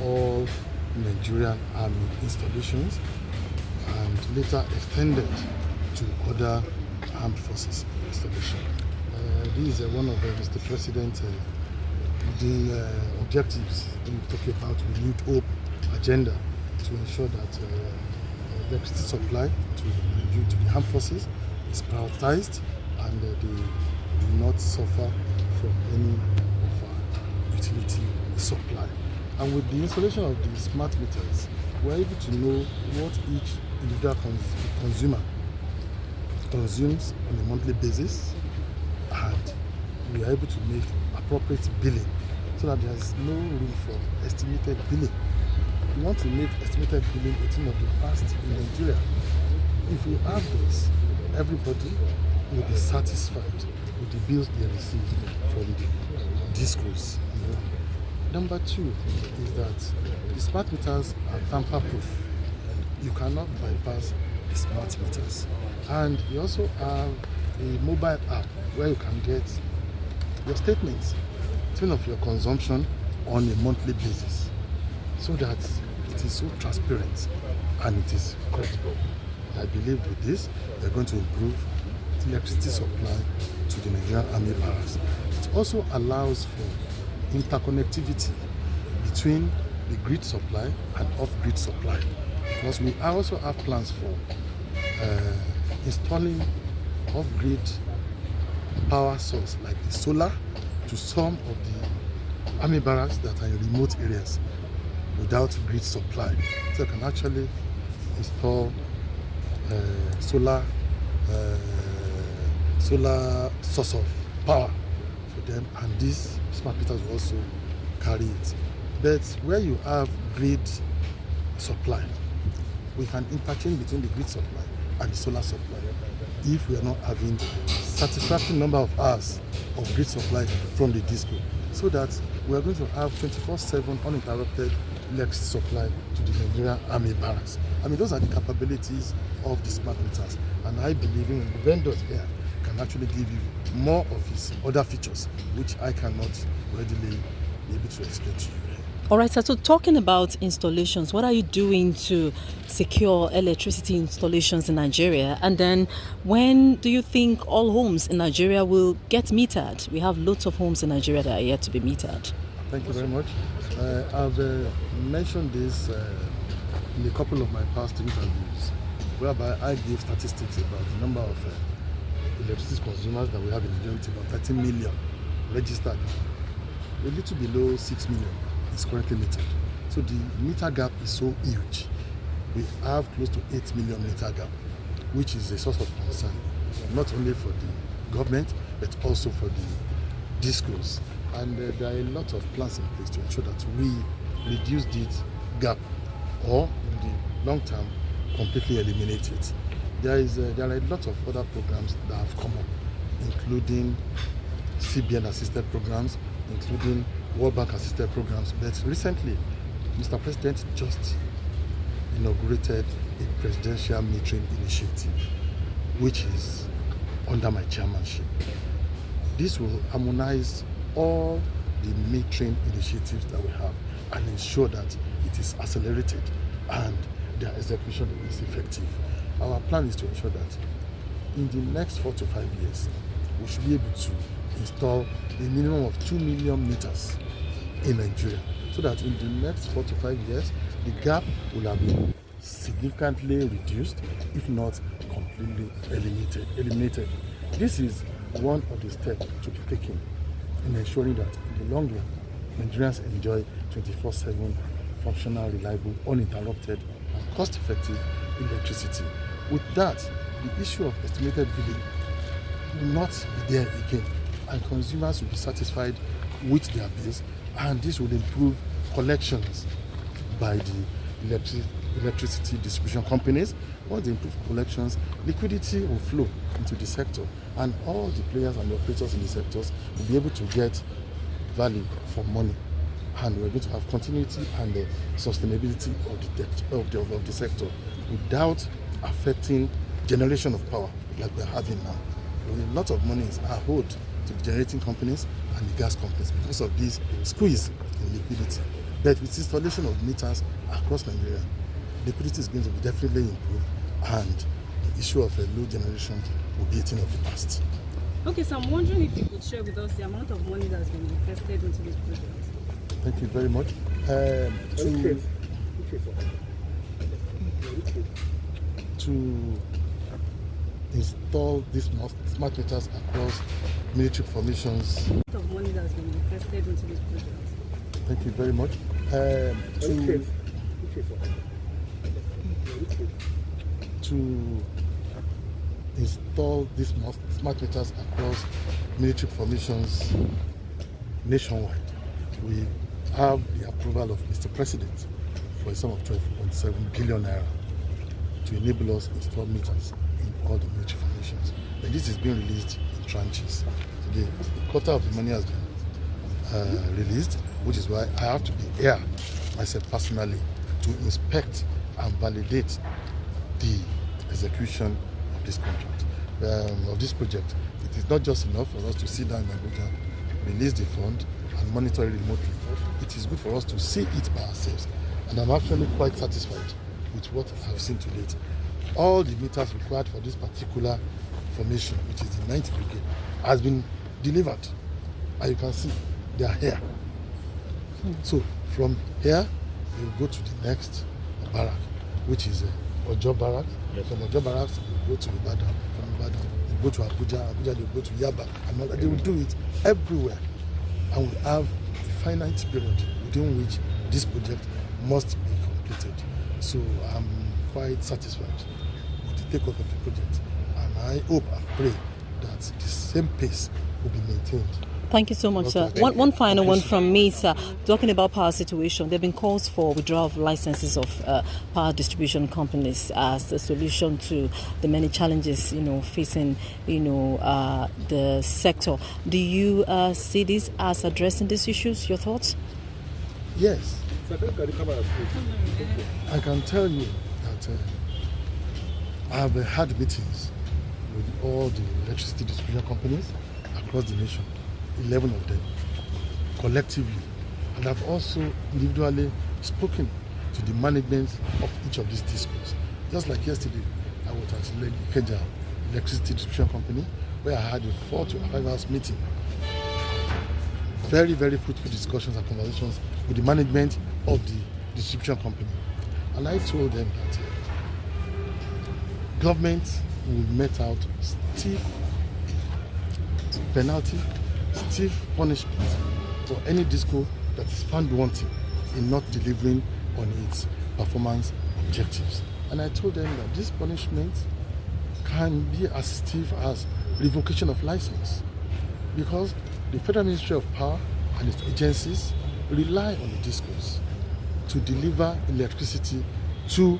all Nigerian Army installations and later extended to other armed forces installations. This is one of Mr. President's the objectives when we talk about renewed hope agenda to ensure that electricity supply to the armed forces is prioritized and they do not suffer from any of our utility supply. And with the installation of the smart meters, we're able to know what each individual consumer consumes on a monthly basis, and we are able to make appropriate billing so that there is no room for estimated billing. We want to make estimated billing a thing of the past in Nigeria. If we have this, everybody will be satisfied with the bills they receive from the DisCos. Number two is that the smart meters are tamper-proof. You cannot bypass the smart meters. And we also have a mobile app where you can get your statements of your consumption on a monthly basis, so that it is so transparent and it is credible. I believe with this, we are going to improve electricity supply to the Nigerian Army barracks. It also allows for interconnectivity between the grid supply and off-grid supply, because we also have plans for installing off-grid power source like the solar to some of the army barracks that are in remote areas without grid supply. So you can actually install solar source of power for them, and these smart meters will also carry it. But where you have grid supply, we can interchange between the grid supply and the solar supply if we are not having satisfactory number of hours of grid supply from the DisCo, so that we are going to have 24/7 uninterrupted electricity supply to the Nigerian Army barracks. I mean, those are the capabilities of the smart meters, and I believe in the vendors here can actually give you more of his other features, which I cannot readily be able to explain to you. All right, sir. So talking about installations, what are you doing to secure electricity installations in Nigeria? And then when do you think all homes in Nigeria will get metered? We have lots of homes in Nigeria that are yet to be metered. Thank you very much. I've mentioned this in a couple of my past interviews, whereby I gave statistics about the number of electricity consumers that we have in Nigeria, with about 13 million registered. A little below 6 million is currently metered. So the meter gap is so huge. We have close to 8 million meter gap, which is a source of concern, not only for the government, but also for the DisCos. And there are a lot of plans in place to ensure that we reduce this gap, or in the long term, completely eliminate it. There are a lot of other programs that have come up, including CBN assisted programs, including World Bank assisted programs. But recently, Mr. President just inaugurated a presidential metering initiative, which is under my chairmanship. This will harmonize all the metering initiatives that we have and ensure that it is accelerated and their execution is effective. Our plan is to ensure that in the next 4 to 5 years, we should be able to install a minimum of 2 million meters in Nigeria, so that in the next 4 to 5 years, the gap will have been significantly reduced, if not completely eliminated. This is one of the steps to be taken in ensuring that in the long run, Nigerians enjoy 24/7 functional, reliable, uninterrupted, and cost-effective electricity. With that, the issue of estimated billing will not be there again, and consumers will be satisfied with their bills, and this will improve collections by the electricity distribution companies. Once they improve collections, liquidity will flow into the sector, and all the players and the operators in the sectors will be able to get value for money, and we're going to have continuity and the sustainability of the sector without affecting generation of power like we're having now. A lot of money is owed to the generating companies and the gas companies because of this squeeze in liquidity. But with installation of meters across Nigeria, liquidity is going to be definitely improved, and the issue of load generation will be a thing of the past. Okay, so I'm wondering if you could share with us the amount of money that's been invested into this project. Thank you very much. To install these smart meters across military formations. The amount of money that's been invested into this project. Thank you very much. To install these smart meters across military formations nationwide, we have the approval of Mr. President for a sum of 12.7 billion naira to enable us to install meters in all the military formations. But this is being released in tranches. Today, a quarter of the money has been released, which is why I have to be here myself personally to inspect and validate the execution of this contract, of this project. It is not just enough for us to sit down in Abuja, release the fund and monitor it remotely. It is good for us to see it by ourselves, and I'm actually quite satisfied with what I've seen to date. All the meters required for this particular formation, which is the 9th Brigade, has been delivered, and you can see they are here. So from here, you go to the next barrack, which is Ojo Barrack. Yes. From Ojo Barracks, you go to Ibadan. From Ibadan, you go to Abuja. Abuja, you go to Yaba. And they will do it everywhere. And we have a finite period within which this project must be completed. So I'm quite satisfied with the takeoff of the project. And I hope and pray that the same pace will be maintained. Thank you so much, sir. One final one from me, sir. Talking about power situation, there have been calls for withdrawal of licenses of power distribution companies as a solution to the many challenges, facing, the sector. Do you see this as addressing these issues? Your thoughts? Yes. I can tell you that I have had meetings with all the electricity distribution companies across the nation. 11 of them collectively, and I've also individually spoken to the management of each of these DisCos. Just like yesterday, I was at Ikeja Electricity Distribution Company, where I had a 4 to 5 hours meeting. Very, very fruitful discussions and conversations with the management of the distribution company. And I told them that government will met out stiff penalty, stiff punishment for any DisCo that is found wanting in not delivering on its performance objectives. And I told them that this punishment can be as stiff as revocation of license, because the Federal Ministry of Power and its agencies rely on the DisCos to deliver electricity to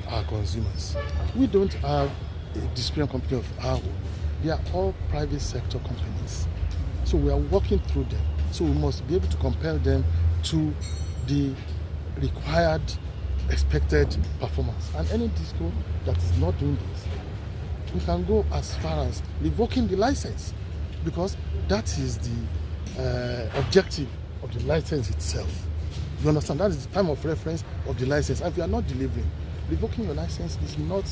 our consumers. We don't have a distribution company of our own. They are all private sector companies. So we are working through them. So we must be able to compel them to the required, expected performance. And any DisCo that is not doing this, we can go as far as revoking the license, because that is the objective of the license itself. You understand? That is the time of reference of the license. And if you are not delivering, revoking your license is not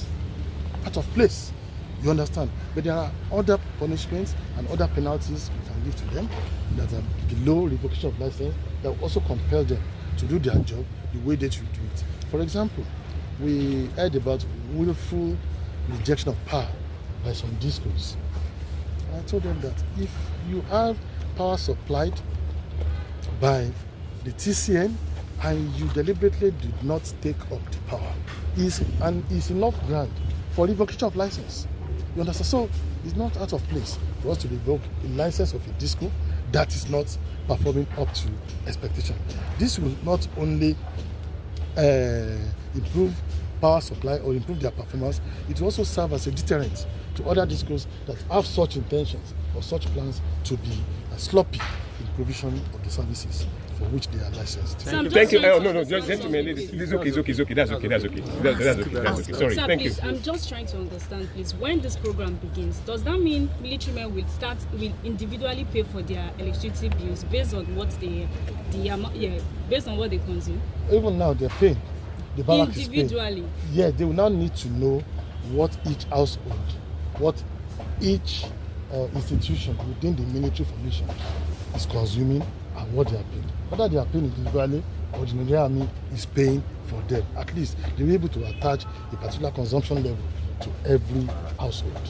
part of place. You understand? But there are other punishments and other penalties we can give to them that are below revocation of license that will also compel them to do their job the way they should do it. For example, we heard about willful rejection of power by some DisCos. I told them that if you have power supplied by the TCN and you deliberately did not take up the power, is enough ground for revocation of license. You understand? So it's not out of place for us to revoke the license of a DisCo that is not performing up to expectation. This will not only improve power supply or improve their performance, it will also serve as a deterrent to other DisCos that have such intentions or such plans to be sloppy in provision of the services for which they are licensed. Thank you. No, gentlemen, it's okay. That's okay. Sorry, Sir, thank please, you. I'm just trying to understand, please. When this program begins, does that mean military men will individually pay for their electricity bills based on what based on what they consume? Even now, they're paying. The barrack is paying. Individually. Yeah, they will now need to know what each household, what each institution within the military formation is consuming and what they are paying. Whether they are paying individually or the Nigerian Army is paying for them. At least they'll be able to attach a particular consumption level to every household.